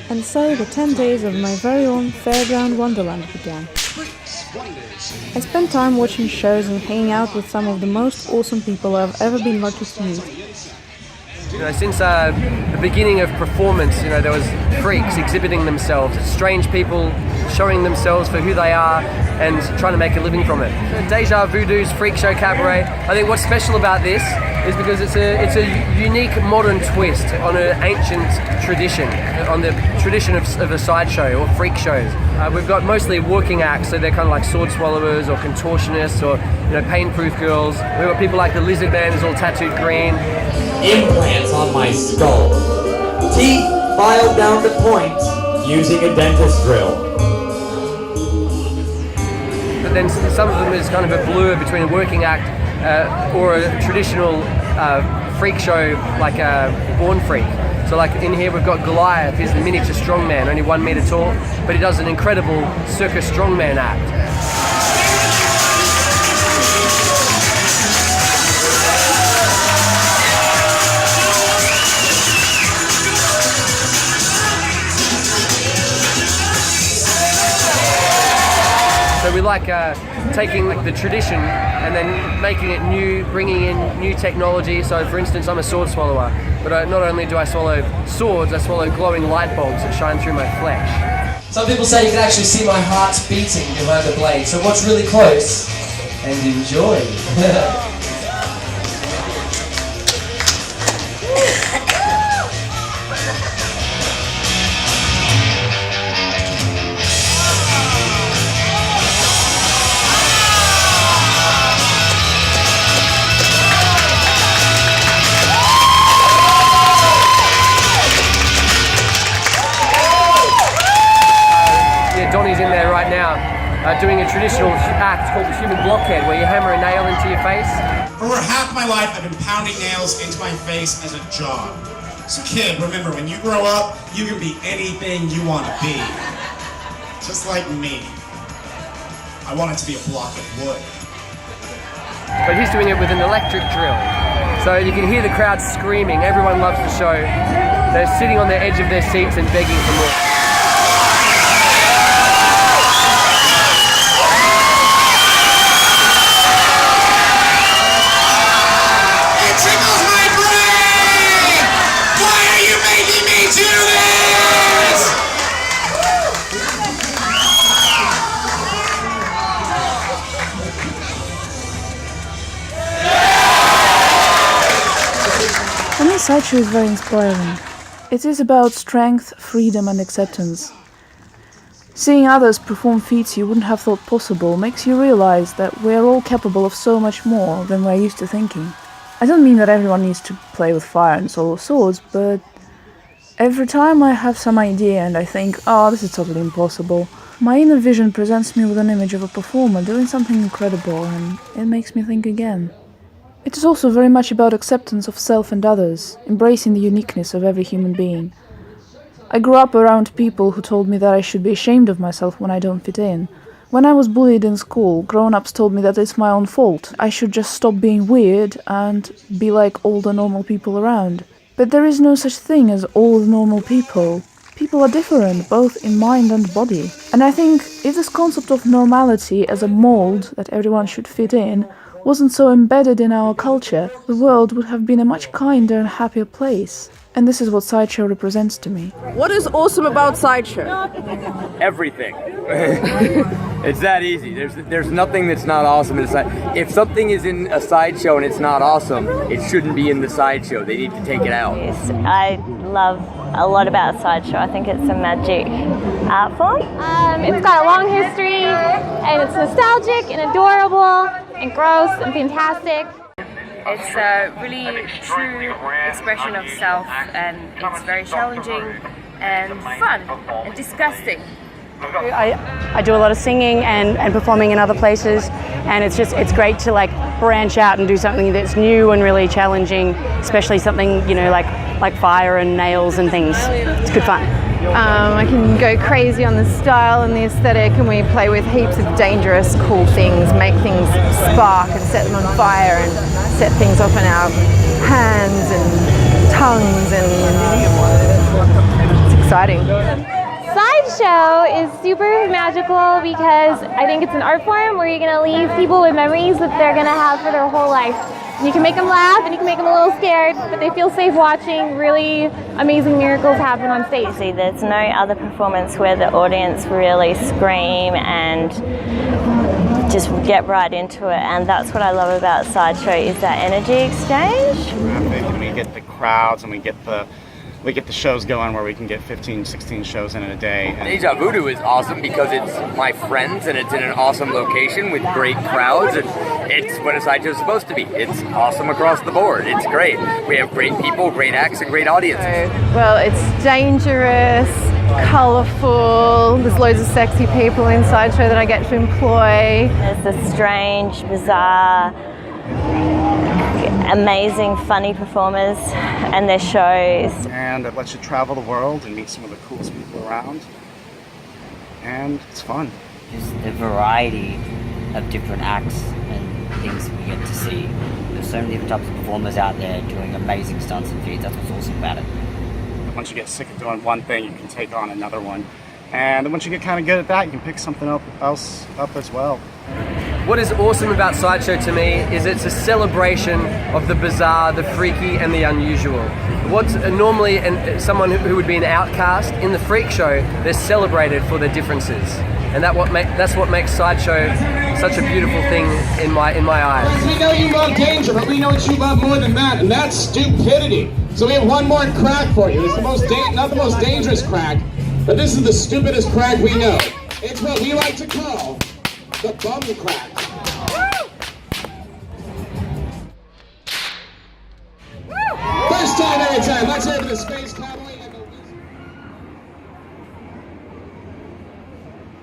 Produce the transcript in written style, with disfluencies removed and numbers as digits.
And so the 10 days of my very own fairground wonderland began. I spent time watching shows and hanging out with some of the most awesome people I've ever been lucky to meet. Since the beginning of performance, there was freaks exhibiting themselves, strange people showing themselves for who they are and trying to make a living from it. Deja Voodoo's Freak Show Cabaret, I think what's special about this is because it's a unique modern twist on an ancient tradition, on the tradition of a sideshow or freak shows. We've got mostly working acts, so they're kind of like sword swallowers or contortionists or pain-proof girls. We've got people like the Lizardman who's all tattooed green. Implants on my skull. Teeth filed down to point using a dentist drill. But then some of them is kind of a blur between a working act or a traditional freak show like a Born Freak. So like in here we've got Goliath, he's the miniature strongman, only 1 meter tall, but he does an incredible circus strongman act. So we like taking the tradition and then making it new, bringing in new technology. So for instance, I'm a sword swallower, but not only do I swallow swords, I swallow glowing light bulbs that shine through my flesh. Some people say you can actually see my heart beating behind the blade, so watch really close and enjoy. Donny's in there right now doing a traditional act called the Human Blockhead, where you hammer a nail into your face. For over half my life, I've been pounding nails into my face as a job. So kid, remember, when you grow up, you can be anything you want to be. Just like me. I want it to be a block of wood. But he's doing it with an electric drill. So you can hear the crowd screaming. Everyone loves the show. They're sitting on the edge of their seats and begging for more. Sideshow is very inspiring. It is about strength, freedom and acceptance. Seeing others perform feats you wouldn't have thought possible makes you realize that we're all capable of so much more than we're used to thinking. I don't mean that everyone needs to play with fire and swallow swords, but every time I have some idea and I think, oh, this is totally impossible, my inner vision presents me with an image of a performer doing something incredible, and it makes me think again. It is also very much about acceptance of self and others, embracing the uniqueness of every human being. I grew up around people who told me that I should be ashamed of myself when I don't fit in. When I was bullied in school, grown-ups told me that it's my own fault. I should just stop being weird and be like all the normal people around. But there is no such thing as all the normal people. People are different, both in mind and body. And I think if this concept of normality as a mold that everyone should fit in wasn't so embedded in our culture, the world would have been a much kinder and happier place. And this is what Sideshow represents to me. What is awesome about Sideshow? Everything. It's that easy. There's nothing that's not awesome in a side. If something is in a sideshow and it's not awesome, it shouldn't be in the sideshow. They need to take it out. Yes, I love a lot about Sideshow. I think it's a magic art form. It's got a long history, and it's nostalgic and adorable and gross and fantastic. It's a really true expression of self, and it's very challenging and fun and disgusting. I do a lot of singing and performing in other places, and it's great to like branch out and do something that's new and really challenging, especially something like fire and nails and things. It's good fun. I can go crazy on the style and the aesthetic, and we play with heaps of dangerous, cool things, make things spark and set them on fire and set things off in our hands and tongues and It's exciting. Sideshow is super magical because I think it's an art form where you're going to leave people with memories that they're going to have for their whole life. You can make them laugh and you can make them a little scared, but they feel safe watching really amazing miracles happen on stage. See, there's no other performance where the audience really scream and just get right into it, and that's what I love about Sideshow is that energy exchange. And we get the crowds and we get the shows going where we can get 15, 16 shows in a day. And Deja Voodoo is awesome because it's my friends and it's in an awesome location with great crowds, and it's what a sideshow is supposed to be. It's awesome across the board. It's great. We have great people, great acts, and great audiences. Well, it's dangerous, colourful, there's loads of sexy people in Sideshow that I get to employ. There's the strange, bizarre, amazing, funny performers and their shows. And it lets you travel the world and meet some of the coolest people around. And it's fun. Just the variety of different acts and things we get to see. There's so many different types of performers out there doing amazing stunts and feats. That's what's awesome about it. Once you get sick of doing one thing, you can take on another one. And then once you get kind of good at that, you can pick something else up as well. What is awesome about Sideshow to me is it's a celebration of the bizarre, the freaky, and the unusual. What's normally someone who would be an outcast, in the freak show, they're celebrated for their differences. And that's what makes Sideshow such a beautiful thing in my eyes. We know you love danger, but we know what you love more than that, and that's stupidity. So we have one more crack for you. It's not the most dangerous crack, but this is the stupidest crack we know. It's what we like to call the bum crack. First time every time. Let's hear it for the Space Cowboy.